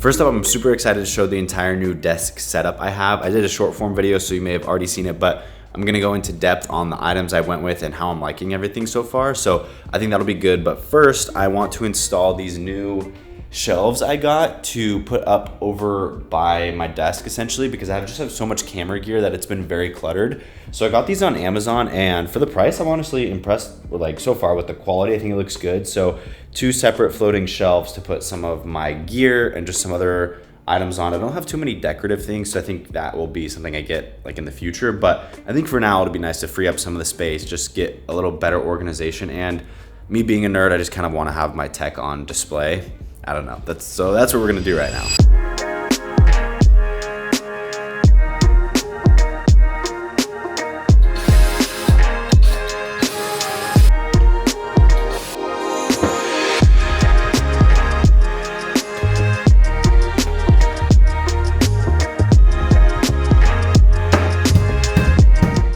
First up, I'm super excited to show the entire new desk setup I have. I did a short form video, so you may have already seen it, but I'm gonna go into depth on the items I went with and how I'm liking everything so far. So I think that'll be good. But first, I want to install these new shelves I got to put up over by my desk essentially, because I just have so much camera gear that it's been very cluttered. So I got these on Amazon, and for the price, I'm honestly impressed with, like, so far with the quality. I think it looks good. So 2 separate floating shelves to put some of my gear and just some other items on. I don't have too many decorative things, so I think that will be something I get like in the future. But I think for now, it'll be nice to free up some of the space, just get a little better organization. And me being a nerd, I just kind of want to have my tech on display. I don't know. That's what we're gonna do right now.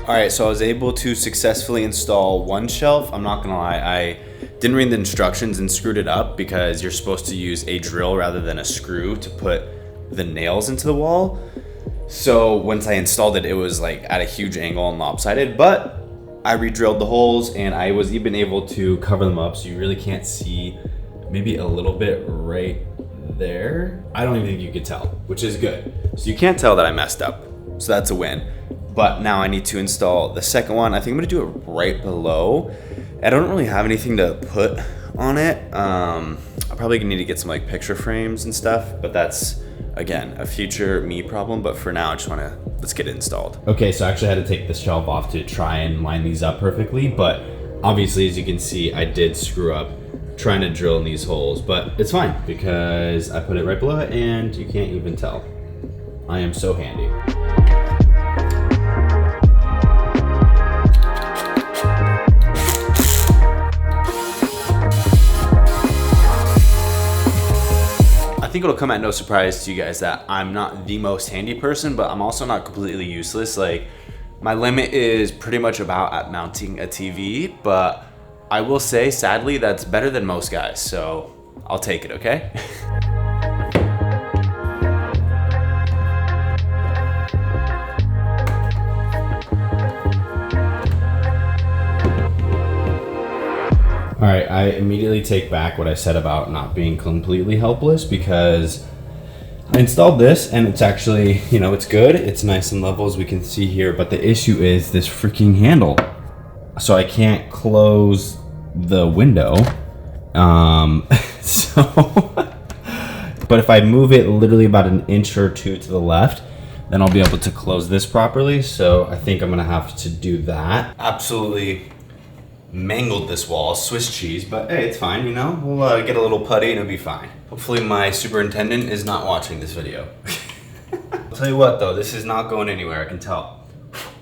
All right, so I was able to successfully install one shelf. I'm not gonna lie, I didn't read the instructions and screwed it up because you're supposed to use a drill rather than a screw to put the nails into the wall. So once I installed it, it was like at a huge angle and lopsided, but I re-drilled the holes and I was even able to cover them up so you really can't see, maybe a little bit right there. I don't even think you could tell, which is good. So you can't tell that I messed up, so that's a win. But now I need to install the second one. I think I'm gonna do it right below. I don't really have anything to put on it. I probably need to get some like picture frames and stuff, but that's, again, a future me problem. But for now, I just wanna, let's get it installed. Okay, so I actually had to take the shelf off to try and line these up perfectly, but obviously, as you can see, I did screw up trying to drill in these holes, but it's fine because I put it right below it and you can't even tell. I am so handy. I think it'll come at no surprise to you guys that I'm not the most handy person, but I'm also not completely useless. Like, my limit is pretty much about at mounting a TV, but I will say, sadly, that's better than most guys, so I'll take it, okay? All right, I immediately take back what I said about not being completely helpless, because I installed this and it's actually, you know, it's good. It's nice and level as we can see here, but the issue is this freaking handle. So I can't close the window. But if I move it literally about an inch or two to the left, then I'll be able to close this properly. So I think I'm gonna have to do that. Absolutely mangled this wall, Swiss cheese, but hey, it's fine, you know? We'll get a little putty and it'll be fine. Hopefully my superintendent is not watching this video. I'll tell you what though, this is not going anywhere, I can tell.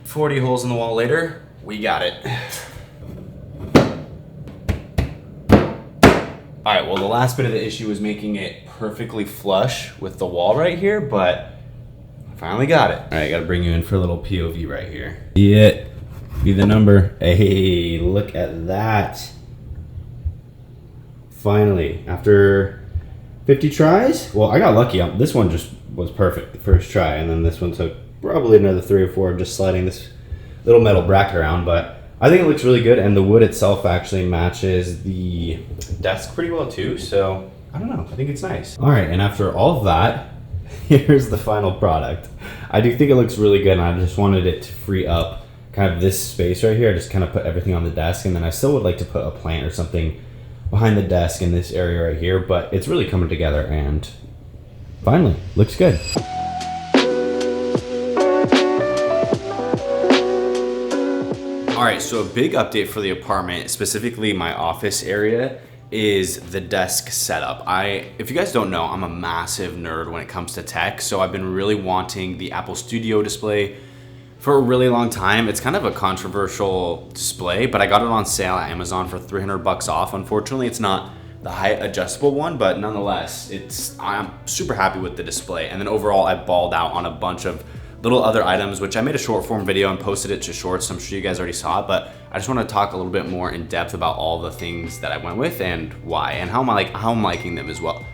40 holes in the wall later, we got it. All right, well, the last bit of the issue was making it perfectly flush with the wall right here, but I finally got it. All right, gotta bring you in for a little POV right here. Yeah. Be the number. Hey, look at that. Finally, after 50 tries? Well, I got lucky. This one just was perfect the first try, and then this one took probably another 3 or 4 just sliding this little metal bracket around, but I think it looks really good, and the wood itself actually matches the desk pretty well too, so I don't know. I think it's nice. All right, and after all of that, here's the final product. I do think it looks really good, and I just wanted it to free up kind of this space right here. I just kind of put everything on the desk, and then I still would like to put a plant or something behind the desk in this area right here, but it's really coming together and finally looks good. All right, so a big update for the apartment, specifically my office area, is the desk setup. If you guys don't know, I'm a massive nerd when it comes to tech, so I've been really wanting the Apple Studio display for a really long time. It's kind of a controversial display, but I got it on sale at Amazon for $300 off. Unfortunately, it's not the height adjustable one, but nonetheless, I'm super happy with the display. And then overall, I balled out on a bunch of little other items, which I made a short form video and posted it to shorts, so I'm sure you guys already saw it, but I just want to talk a little bit more in depth about all the things that I went with and why, and how I'm liking them as well.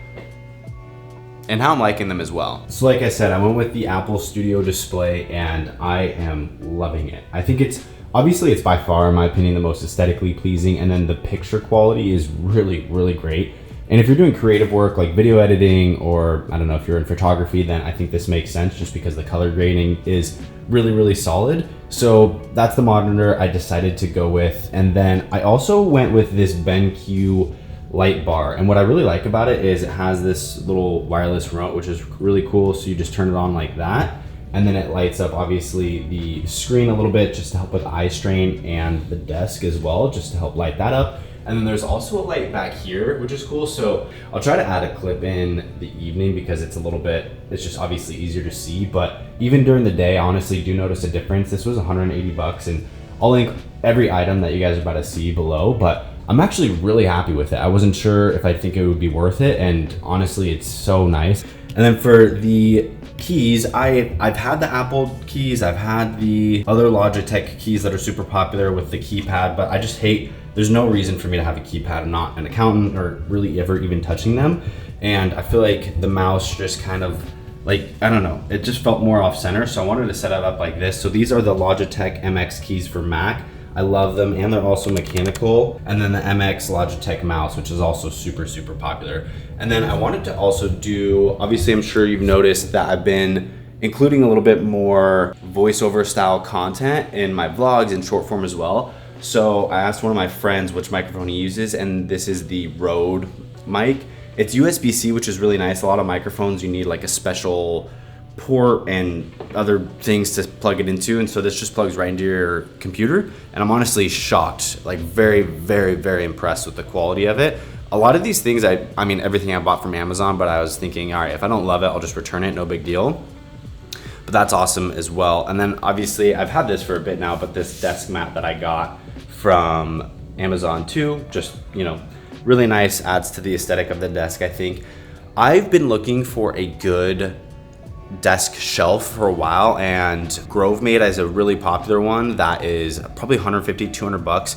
and how I'm liking them as well. So like I said, I went with the Apple Studio display and I am loving it. I think it's by far, in my opinion, the most aesthetically pleasing, and then the picture quality is really, really great. And if you're doing creative work like video editing, or I don't know, if you're in photography, then I think this makes sense just because the color grading is really, really solid. So that's the monitor I decided to go with. And then I also went with this BenQ light bar. And what I really like about it is it has this little wireless remote, which is really cool. So you just turn it on like that, and then it lights up obviously the screen a little bit just to help with eye strain, and the desk as well, just to help light that up. And then there's also a light back here, which is cool. So I'll try to add a clip in the evening because it's just obviously easier to see. But even during the day, I honestly do notice a difference. This was 180 bucks, and I'll link every item that you guys are about to see below, but I'm actually really happy with it. I wasn't sure if I think it would be worth it, and honestly, it's so nice. And then for the keys, I've had the Apple keys, I've had the other Logitech keys that are super popular with the keypad, but I just hate, there's no reason for me to have a keypad. I'm not an accountant or really ever even touching them. And I feel like the mouse just kind of like, I don't know, it just felt more off center. So I wanted to set it up like this. So these are the Logitech MX keys for Mac. I love them, and they're also mechanical. And then the MX Logitech mouse, which is also super, super popular. And then I wanted to also do, obviously I'm sure you've noticed that I've been including a little bit more voiceover style content in my vlogs and short form as well. So I asked one of my friends which microphone he uses, and this is the Rode mic. It's USB-C, which is really nice. A lot of microphones, you need like a special port and other things to plug it into, and so this just plugs right into your computer. And I'm honestly shocked, like very, very, very impressed with the quality of it. A lot of these things, I mean everything I bought from Amazon, but I was thinking, all right, if I don't love it, I'll just return it, no big deal. But that's awesome as well. And then obviously I've had this for a bit now, but this desk mat that I got from Amazon too, just, you know, really nice, adds to the aesthetic of the desk, I think. I've been looking for a good desk shelf for a while, and Grovemade is a really popular one that is probably 150, 200 bucks.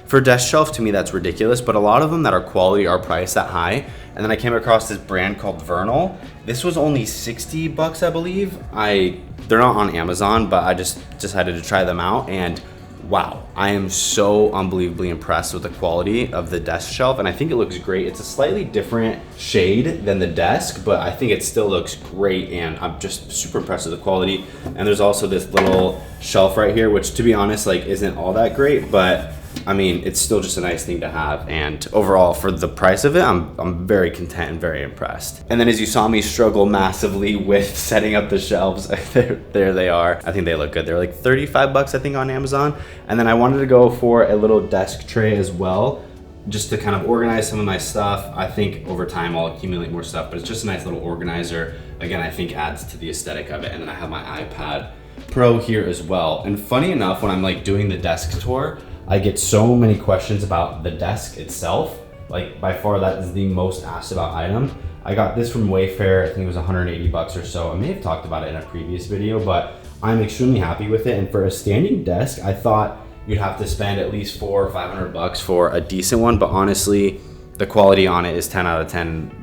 For a desk shelf, to me, that's ridiculous, but a lot of them that are quality are priced that high. And then I came across this brand called Vernal. This was only 60 bucks, I believe. They're not on Amazon, but I just decided to try them out, and wow, I am so unbelievably impressed with the quality of the desk shelf, and I think it looks great. It's a slightly different shade than the desk, but I think it still looks great, and I'm just super impressed with the quality. And there's also this little shelf right here, which to be honest, like isn't all that great, but I mean, it's still just a nice thing to have. And overall, for the price of it, I'm very content and very impressed. And then as you saw me struggle massively with setting up the shelves, there they are. I think they look good. They're like 35 bucks, I think, on Amazon. And then I wanted to go for a little desk tray as well, just to kind of organize some of my stuff. I think over time I'll accumulate more stuff, but it's just a nice little organizer. Again, I think adds to the aesthetic of it. And then I have my iPad Pro here as well. And funny enough, when I'm like doing the desk tour, I get so many questions about the desk itself. Like by far that is the most asked about item. I got this from Wayfair, I think it was 180 bucks or so. I may have talked about it in a previous video, but I'm extremely happy with it. And for a standing desk, I thought you'd have to spend at least $400 or $500 for a decent one, but honestly, the quality on it is 10 out of 10.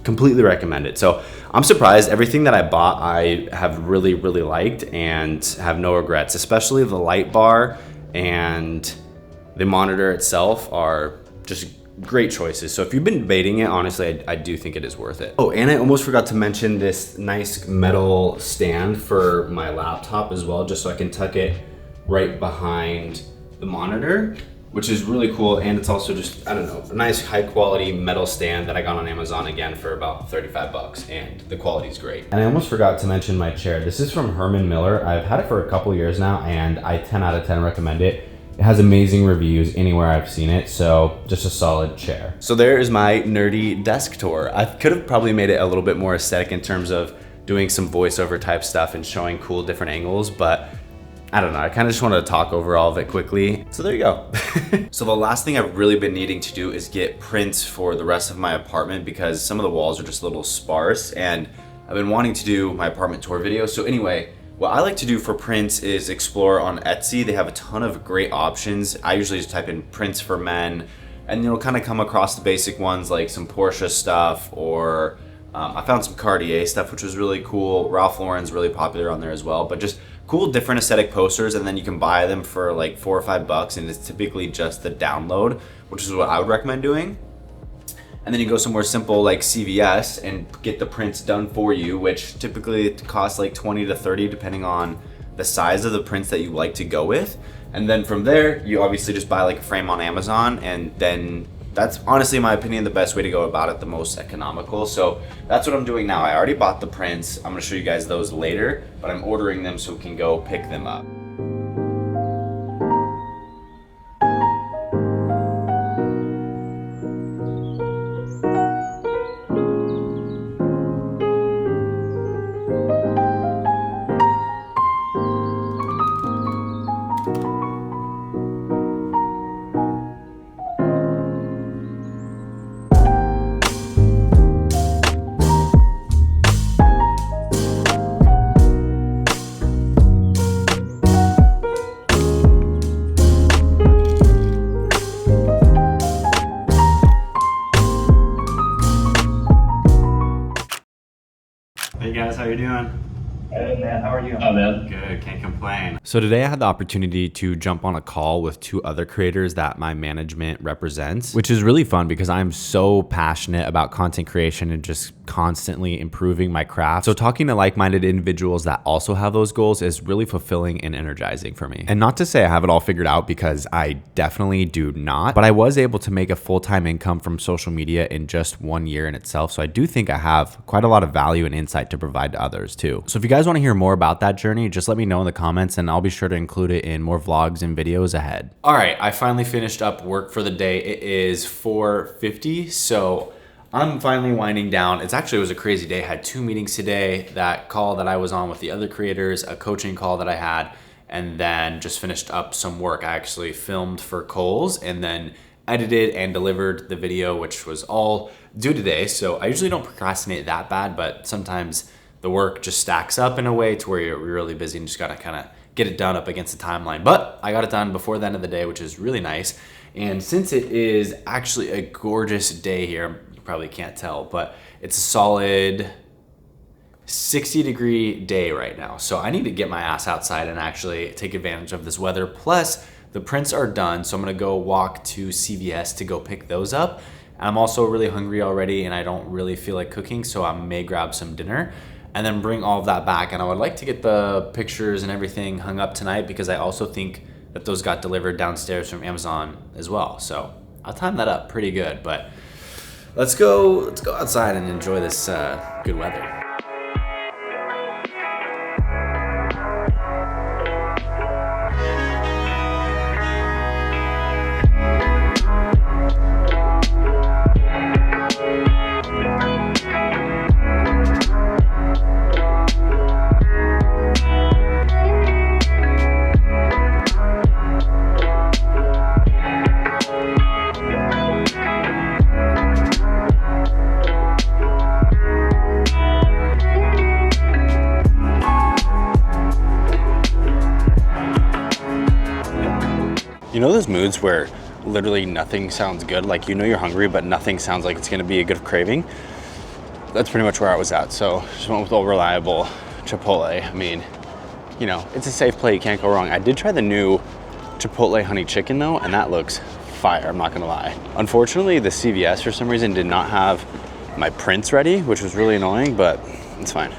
Completely recommend it. So I'm surprised. Everything that I bought, I have really, really liked and have no regrets, especially the light bar and the monitor itself are just great choices. So if you've been debating it, honestly, I do think it is worth it. Oh, and I almost forgot to mention this nice metal stand for my laptop as well, just so I can tuck it right behind the monitor, which is really cool. And it's also just, I don't know, a nice high quality metal stand that I got on Amazon again for about 35 bucks, and the quality is great. And I almost forgot to mention my chair. This is from Herman Miller. I've had it for a couple years now, and I 10 out of 10 recommend it. It has amazing reviews anywhere I've seen it, so just a solid chair. So there is my nerdy desk tour. I could have probably made it a little bit more aesthetic in terms of doing some voiceover type stuff and showing cool different angles, but I don't know, I kind of just wanted to talk over all of it quickly. So there you go. So the last thing I've really been needing to do is get prints for the rest of my apartment, because some of the walls are just a little sparse, and I've been wanting to do my apartment tour video. So anyway, what I like to do for prints is explore on Etsy. They have a ton of great options. I usually just type in prints for men, and you'll kind of come across the basic ones like some Porsche stuff or I found some Cartier stuff, which was really cool. Ralph Lauren's really popular on there as well, but just cool different aesthetic posters, and then you can buy them for like $4 or $5, and it's typically just the download, which is what I would recommend doing. And then you go somewhere simple like CVS and get the prints done for you, which typically costs like 20 to 30 depending on the size of the prints that you like to go with. And then from there, you obviously just buy like a frame on Amazon, and then that's honestly, in my opinion, the best way to go about it, the most economical. So that's what I'm doing now. I already bought the prints. I'm gonna show you guys those later, but I'm ordering them so we can go pick them up. Hey guys, how you doing? Hey man, how are you? Oh man. Good, can't complain. So today I had the opportunity to jump on a call with 2 other creators that my management represents, which is really fun because I'm so passionate about content creation and just constantly improving my craft. So talking to like-minded individuals that also have those goals is really fulfilling and energizing for me. And not to say I have it all figured out, because I definitely do not, but I was able to make a full-time income from social media in just 1 year in itself. So I do think I have quite a lot of value and insight to provide to others too. So if you guys want to hear more about that journey, just let me know in the comments and I'll be sure to include it in more vlogs and videos ahead. All right, I finally finished up work for the day. It is 4:50, so I'm finally winding down. It was a crazy day. I had 2 meetings today, that call that I was on with the other creators, a coaching call that I had, and then just finished up some work. I actually filmed for Kohl's and then edited and delivered the video, which was all due today. So I usually don't procrastinate that bad, but sometimes the work just stacks up in a way to where you're really busy and just gotta kind of get it done up against the timeline. But I got it done before the end of the day, which is really nice. And since it is actually a gorgeous day here, you probably can't tell, but it's a solid 60-degree day right now. So I need to get my ass outside and actually take advantage of this weather. Plus the prints are done, so I'm gonna go walk to CVS to go pick those up. I'm also really hungry already and I don't really feel like cooking, so I may grab some dinner and then bring all of that back. And I would like to get the pictures and everything hung up tonight, because I also think that those got delivered downstairs from Amazon as well. So I'll time that up pretty good, but let's go outside and enjoy this good weather. You know those moods where literally nothing sounds good? Like, you know you're hungry, but nothing sounds like it's gonna be a good craving? That's pretty much where I was at. So just went with old reliable Chipotle. I mean, you know, it's a safe play, you can't go wrong. I did try the new Chipotle honey chicken though, and that looks fire, I'm not gonna lie. Unfortunately, the CVS for some reason did not have my prints ready, which was really annoying, but it's fine.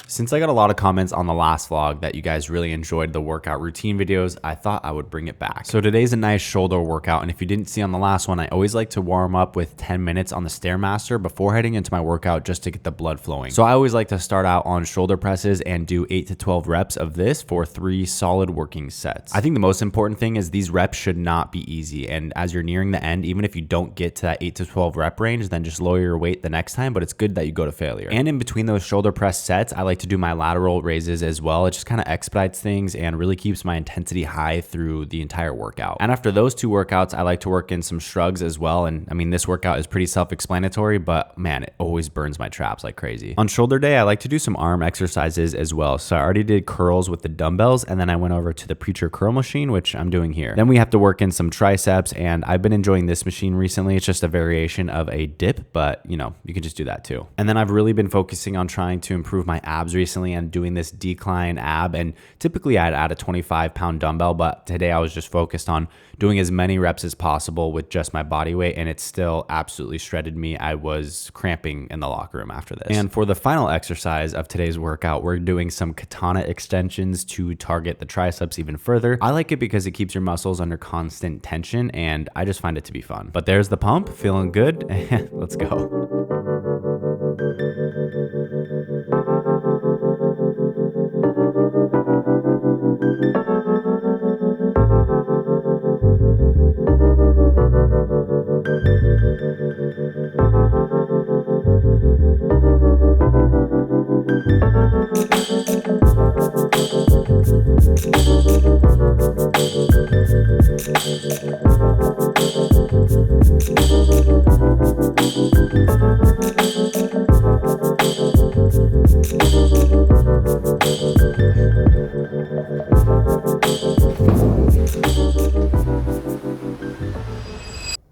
Since I got a lot of comments on the last vlog that you guys really enjoyed the workout routine videos, I thought I would bring it back. So today's a nice shoulder workout, and if you didn't see on the last one, I always like to warm up with 10 minutes on the Stairmaster before heading into my workout just to get the blood flowing. So I always like to start out on shoulder presses and do 8 to 12 reps of this for 3 solid working sets. I think the most important thing is these reps should not be easy, and as you're nearing the end, even if you don't get to that 8 to 12 rep range, then just lower your weight the next time, but it's good that you go to failure. And in between those shoulder press sets, I like to do my lateral raises as well. It just kind of expedites things and really keeps my intensity high through the entire workout. And after those 2 workouts, I like to work in some shrugs as well. And I mean, this workout is pretty self-explanatory, but man, it always burns my traps like crazy. On shoulder day, I like to do some arm exercises as well. So I already did curls with the dumbbells, and then I went over to the Preacher curl machine, which I'm doing here. Then we have to work in some triceps, and I've been enjoying this machine recently. It's just a variation of a dip, but you know, you can just do that too. And then I've really been focusing on trying to improve my abs recently and doing this decline ab, and typically I'd add a 25-pound dumbbell, but today I was just focused on doing as many reps as possible with just my body weight, and it still absolutely shredded me. I was cramping in the locker room after this. And for the final exercise of today's workout, we're doing some katana extensions to target the triceps even further. I like it because it keeps your muscles under constant tension, and I just find it to be fun. But there's the pump, feeling good. Let's go.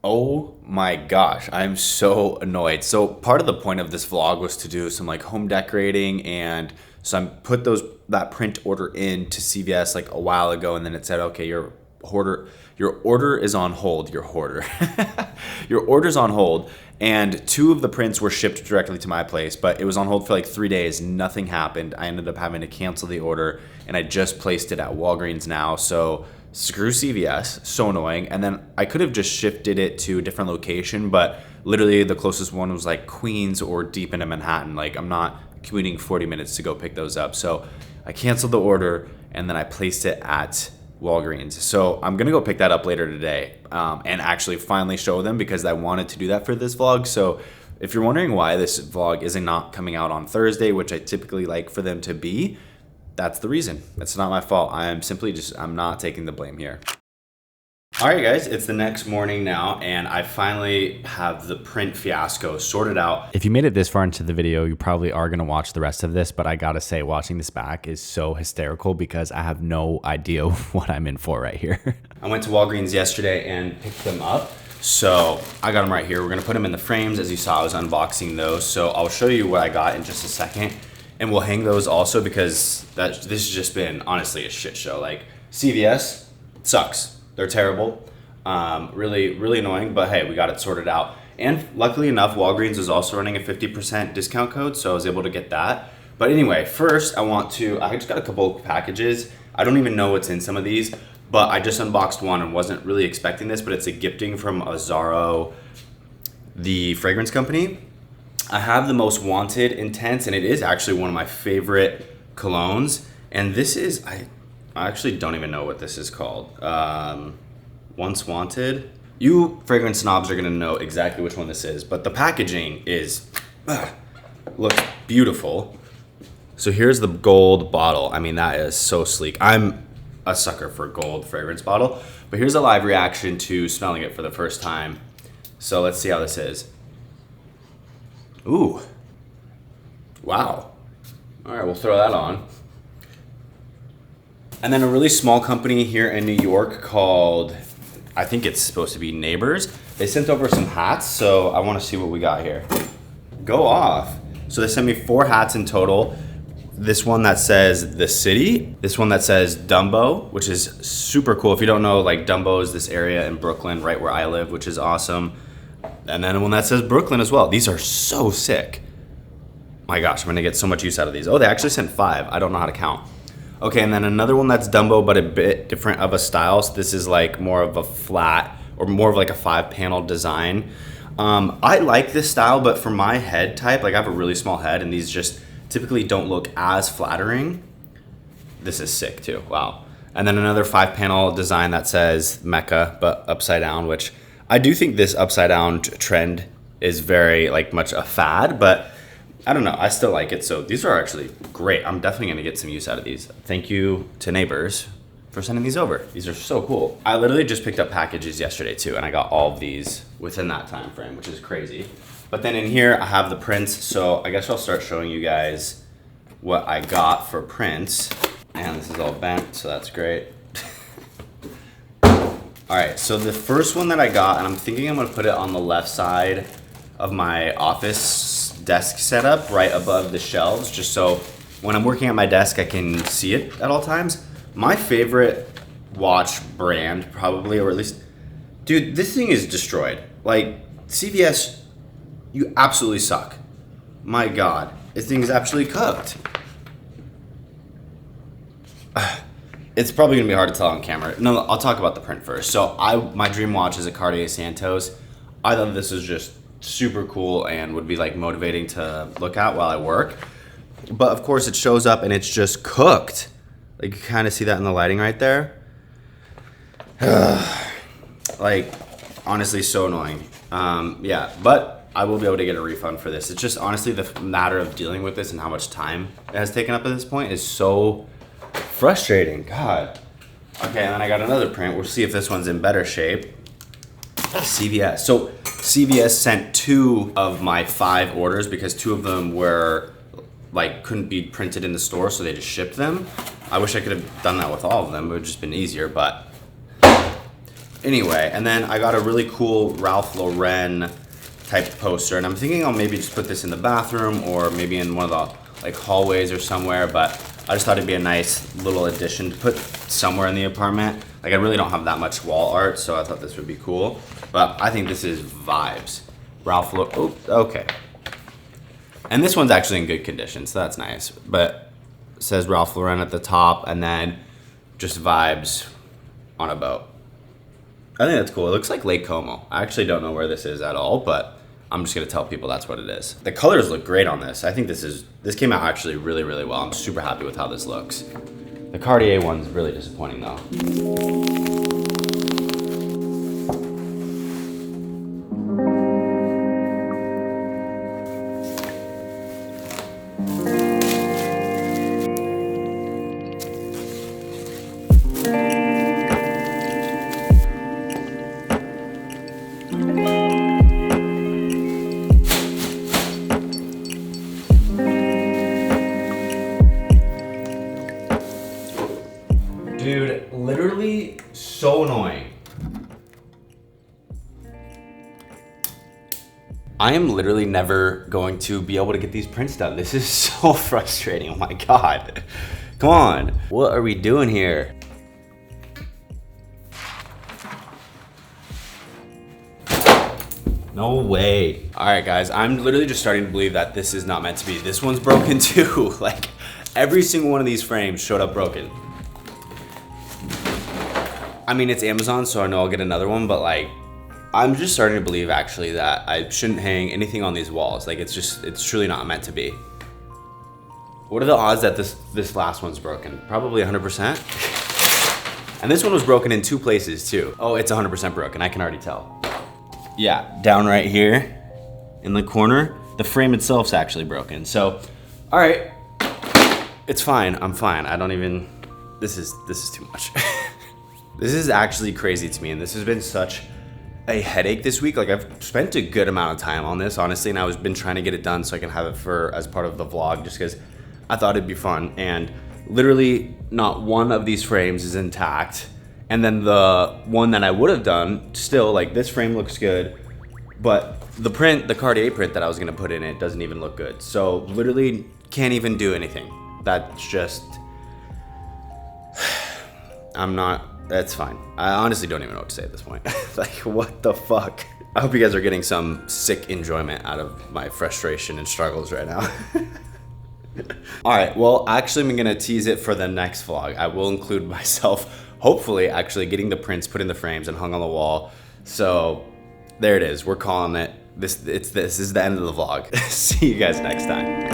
Oh my gosh, I'm so annoyed. So part of the point of this vlog was to do some like home decorating, and so I put that print order in to CVS like a while ago, and then it said, okay, your order is on hold. Your order's on hold, and 2 of the prints were shipped directly to my place, but it was on hold for like 3 days. Nothing happened. I ended up having to cancel the order, and I just placed it at Walgreens now. So screw CVS, so annoying. And then I could have just shifted it to a different location, but literally the closest one was like Queens or deep into Manhattan. Like, I'm not commuting 40 minutes to go pick those up. So I canceled the order, and then I placed it at Walgreens. So I'm gonna go pick that up later today, and actually finally show them, because I wanted to do that for this vlog. So if you're wondering why this vlog isn't not coming out on Thursday, which I typically like for them to be, that's the reason. It's not my fault. I'm not taking the blame here. All right, guys, it's the next morning now, and I finally have the print fiasco sorted out. If you made it this far into the video, you probably are gonna watch the rest of this, but I gotta say, watching this back is so hysterical because I have no idea what I'm in for right here. I went to Walgreens yesterday and picked them up. So I got them right here. We're gonna put them in the frames. As you saw, I was unboxing those. So I'll show you what I got in just a second. And we'll hang those also, because this has just been honestly a shit show. Like, CVS sucks. They're terrible. Really, really annoying, but hey, we got it sorted out. And luckily enough, Walgreens is also running a 50% discount code, so I was able to get that. But anyway, first I just got a couple of packages. I don't even know what's in some of these, but I just unboxed one and wasn't really expecting this, but it's a gifting from Azzaro, the fragrance company. I have the Most Wanted Intense, and it is actually one of my favorite colognes. And this is, I actually don't even know what this is called. Once Wanted. You fragrance snobs are gonna know exactly which one this is, but the packaging looks beautiful. So here's the gold bottle. I mean, that is so sleek. I'm a sucker for gold fragrance bottle, but here's a live reaction to smelling it for the first time. So let's see how this is. Ooh, wow. All right, we'll throw that on. And then a really small company here in New York called, I think it's supposed to be Neighbors. They sent over some hats, so I want to see what we got here. Go off. So they sent me 4 hats in total. This one that says The City. This one that says Dumbo, which is super cool. If you don't know, like, Dumbo is this area in Brooklyn, right where I live, which is awesome. And then one that says Brooklyn as well. These are so sick. My gosh, I'm gonna get so much use out of these. Oh, they actually sent 5. I don't know how to count. Okay, and then another one that's Dumbo, but a bit different of a style. So this is like more of a flat, or more of like a 5-panel design. I like this style, but for my head type, like I have a really small head and these just typically don't look as flattering. This is sick too, wow. And then another 5-panel design that says Mecca, but upside down, which I do think this upside down trend is very like much a fad, but I don't know, I still like it. So these are actually great. I'm definitely gonna get some use out of these. Thank you to Neighbors for sending these over. These are so cool. I literally just picked up packages yesterday too, and I got all of these within that time frame, which is crazy. But then in here, I have the prints. So I guess I'll start showing you guys what I got for prints. And this is all bent, so that's great. All right, so the first one that I got, and I'm thinking I'm gonna put it on the left side of my office desk setup, right above the shelves, just so when I'm working at my desk, I can see it at all times. My favorite watch brand, probably, or at least, dude, this thing is destroyed. Like, CVS, you absolutely suck. My God, this thing is absolutely cooked. It's probably gonna be hard to tell on camera. No, I'll talk about the print first. So my dream watch is a Cartier Santos. I thought this was just super cool and would be like motivating to look at while I work. But of course it shows up and it's just cooked. Like you kind of see that in the lighting right there. Like honestly so annoying. Yeah, but I will be able to get a refund for this. It's just honestly the matter of dealing with this and how much time it has taken up at this point is so frustrating. God. Okay, and then I got another print. We'll see if this one's in better shape. CVS. So CVS sent 2 of my 5 orders because 2 of them were like couldn't be printed in the store, so they just shipped them. I wish I could have done that with all of them. It would have just been easier, but anyway. And then I got a really cool Ralph Lauren type poster, and I'm thinking I'll maybe just put this in the bathroom or maybe in one of the like hallways or somewhere, but I just thought it'd be a nice little addition to put somewhere in the apartment. Like I really don't have that much wall art, so I thought this would be cool. But I think this is vibes. Ralph Lauren, oh, okay. And this one's actually in good condition, so that's nice. But it says Ralph Lauren at the top and then just vibes on a boat. I think that's cool. It looks like Lake Como. I actually don't know where this is at all, but I'm just gonna tell people that's what it is. The colors look great on this. I think this came out actually really, really well. I'm super happy with how this looks. The Cartier one's really disappointing though. Dude, literally so annoying. I am literally never going to be able to get these prints done. This is so frustrating. Oh my God. Come on. What are we doing here? No way. All right, guys. I'm literally just starting to believe that this is not meant to be. This one's broken too. Like every single one of these frames showed up broken. I mean, it's Amazon, so I know I'll get another one, but like, I'm just starting to believe actually that I shouldn't hang anything on these walls. Like, it's truly not meant to be. What are the odds that this last one's broken? Probably 100%. And this one was broken in 2 places too. Oh, it's 100% broken, I can already tell. Yeah, down right here in the corner, the frame itself's actually broken. So, all right, it's fine, I'm fine. I don't even, this is too much. This is actually crazy to me, and this has been such a headache this week. Like I've spent a good amount of time on this, honestly, and I've been trying to get it done so I can have it as part of the vlog, just because I thought it'd be fun. And literally not one of these frames is intact. And then the one that I would have done, still, like this frame looks good, but the Cartier print that I was gonna put in it doesn't even look good. So literally can't even do anything. That's just, that's fine. I honestly don't even know what to say at this point. Like, what the fuck? I hope you guys are getting some sick enjoyment out of my frustration and struggles right now. All right, well, actually, I'm gonna tease it for the next vlog. I will include myself, hopefully, actually getting the prints put in the frames and hung on the wall. So there it is. We're calling it. This is the end of the vlog. See you guys next time.